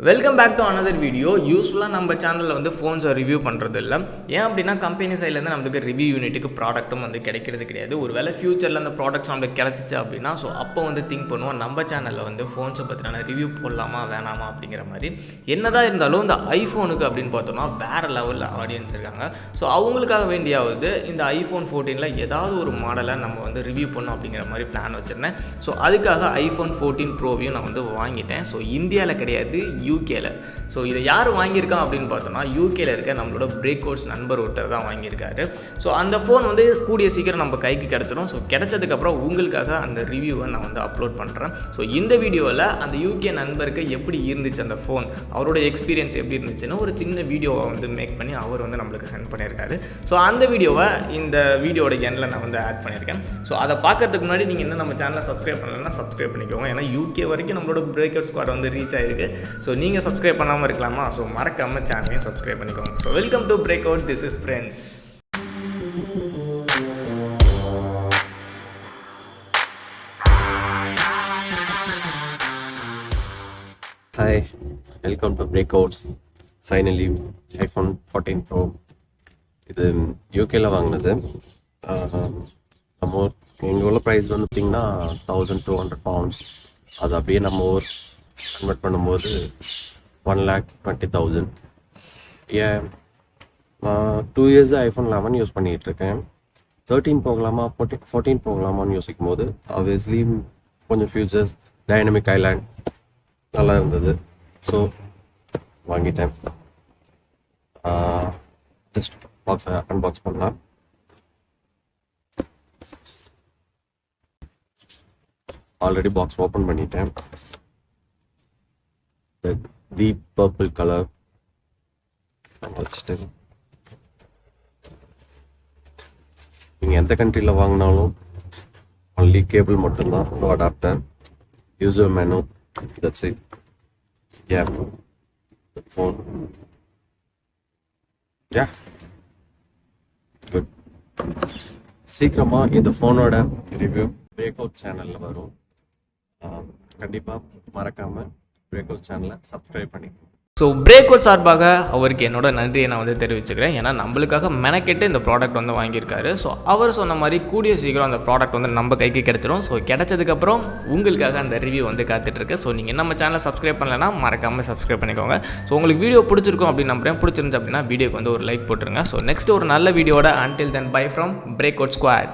Welcome back to another video. யூஸ்ஃபுல்லாக நம்ம சேனலில் வந்து ஃபோன்ஸை ரிவ்யூ பண்ணுறது இல்லை. ஏன் அப்படின்னா கம்பெனி சைட்லேருந்து நம்மளுக்கு ரிவ்யூ யூனிட்டுக்கு ப்ராடக்ட்டும் வந்து கிடைக்கிறது கிடையாது. ஒரு வேளை ஃபியூச்சரில் அந்த ப்ராடக்ட்ஸ் நம்மளுக்கு கிடச்சிச்சு அப்படின்னா அப்போ வந்து திங்க் பண்ணுவோம் நம்ம சேனலில் வந்து ஃபோன்ஸை பற்றின ரிவ்யூ போடலாமா வேணாமா அப்படிங்கிற மாதிரி. என்னதான் இருந்தாலும் இந்த ஐஃபோனுக்கு அப்படின்னு பார்த்தோம்னா வேறு லெவலில் ஆடியன்ஸ் இருக்காங்க. ஸோ அவங்களுக்காக வேண்டியாவது இந்த ஐஃபோன் 14 ஏதாவது ஒரு மாடலை நம்ம வந்து ரிவ்யூ பண்ணோம் அப்படிங்கிற மாதிரி பிளான் வச்சுருந்தேன். ஸோ அதுக்காக ஐஃபோன் 14 ப்ரோவையும் நான் வந்து வாங்கிட்டேன். ஸோ இந்தியாவில் கிடையாது, யூகேல. ஸோ இதை யார் வாங்கியிருக்கான் அப்படின்னு பார்த்தோம்னா யூகேல இருக்க நம்மளோட breakouts நண்பர் ஒருத்தர் தான் வாங்கியிருக்காரு. ஸோ அந்த ஃபோன் வந்து கூடிய சீக்கிரம் நம்ம கைக்கு கிடச்சிடும். ஸோ கிடச்சதுக்கப்புறம் உங்களுக்காக அந்த ரிவ்யூவை நான் வந்து அப்லோட் பண்ணுறேன். ஸோ இந்த வீடியோவில் அந்த யூகே நண்பருக்கு எப்படி இருந்துச்சு அந்த ஃபோன், அவரோட எக்ஸ்பீரியன்ஸ் எப்படி இருந்துச்சுன்னு ஒரு சின்ன வீடியோவை வந்து மேக் பண்ணி அவர் வந்து நம்மளுக்கு சென்ட் பண்ணியிருக்காரு. ஸோ அந்த வீடியோவை இந்த வீடியோட எண்டில் நான் வந்து ஆட் பண்ணியிருக்கேன். ஸோ அதை பார்க்கறதுக்கு முன்னாடி நீங்கள் இன்னும் நம்ம சேனலை சப்ஸ்கிரைப் பண்ணலைன்னா சப்ஸ்கிரைப் பண்ணிக்கோங்க. ஏன்னா யூகே வரைக்கும் நம்மளோட breakout ஸ்குவாட் வந்து ரீச் ஆகிருக்கு. ஸோ நீங்கள் சப்ஸ்கிரைப் பண்ணாமல் இருக்கலாமா? ஸோ மறக்காமல் சேனலையும் சப்ஸ்கிரைப் பண்ணிக்கோங்க. So welcome to breakout, this is friends. Hi, welcome to breakouts. Finally, iPhone 14 Pro. இது யூகேல வாங்கினது. நம்ம எங்கள் உள்ள ப்ரைஸ் வந்து பார்த்திங்கன்னா £1,200. அது அப்படியே நம்ம ஊர் கன்வெர்ட் பண்ணும்போது 1,20,000. ஏன் நான் 2 இயர்ஸ் ஐஃபோன் 11 யூஸ் பண்ணிகிட்டு இருக்கேன். 13 போகலாமா 14 போகலாமான்னு யோசிக்கும் போது ஆப்வியஸ்லி கொஞ்சம் ஃபியூச்சர்ஸ் டைனமிக் ஐலாண்ட் நல்லா இருந்தது. ஸோ வாங்கிட்டேன். ஜஸ்ட் பாக்ஸை அன்பாக்ஸ் பண்ணலாம். ஆல்ரெடி பாக்ஸ் ஓப்பன் பண்ணிட்டேன். டீப் பர்பிள் கலர் வச்சுட்டு நீங்கள் எந்த கண்ட்ரியில் வாங்கினாலும் ஒன்லி கேபிள் மட்டும்தான், no adapter. User menu, that's it. Yeah, the phone. Yeah, good. சீக்கிரமா இந்த ஃபோனோட ரிவ்யூ breakout சேனலில் வரும். கண்டிப்பாக மறக்காமல் breakout சேனலை சப்ஸ்கிரைப் பண்ணிக்கோங்க. ஸோ breakout சார்பாக அவருக்கு என்னோட நன்றியை நான் வந்து தெரிவிச்சுக்கிறேன். ஏன்னா நம்மளுக்காக மெனக்கெட்டு இந்த ப்ராடக்ட் வந்து வாங்கியிருக்காரு. ஸோ அவர் சொன்ன மாதிரி கூடிய சீக்கிரம் அந்த ப்ராடக்ட் வந்து நம்ம கைக்கு கிடச்சிடும். ஸோ கிடச்சதுக்கப்புறம் உங்களுக்காக அந்த ரிவ்யூ வந்து காத்துட்ருக்கு. ஸோ நீங்கள் நம்ம சேனலை சப்ஸ்கிரைப் பண்ணலைன்னா மறக்காமல் சப்ஸ்கிரைப் பண்ணிக்கோங்க. ஸோ உங்களுக்கு வீடியோ பிடிச்சிருக்கும் அப்படின்னு நம்புறேன். பிடிச்சிருந்துச்சு அப்படின்னா வீடியோக்கு வந்து ஒரு லைக் போட்டுருங்க. ஸோ நெக்ஸ்ட் ஒரு நல்ல வீடியோட until then bye from breakout squad.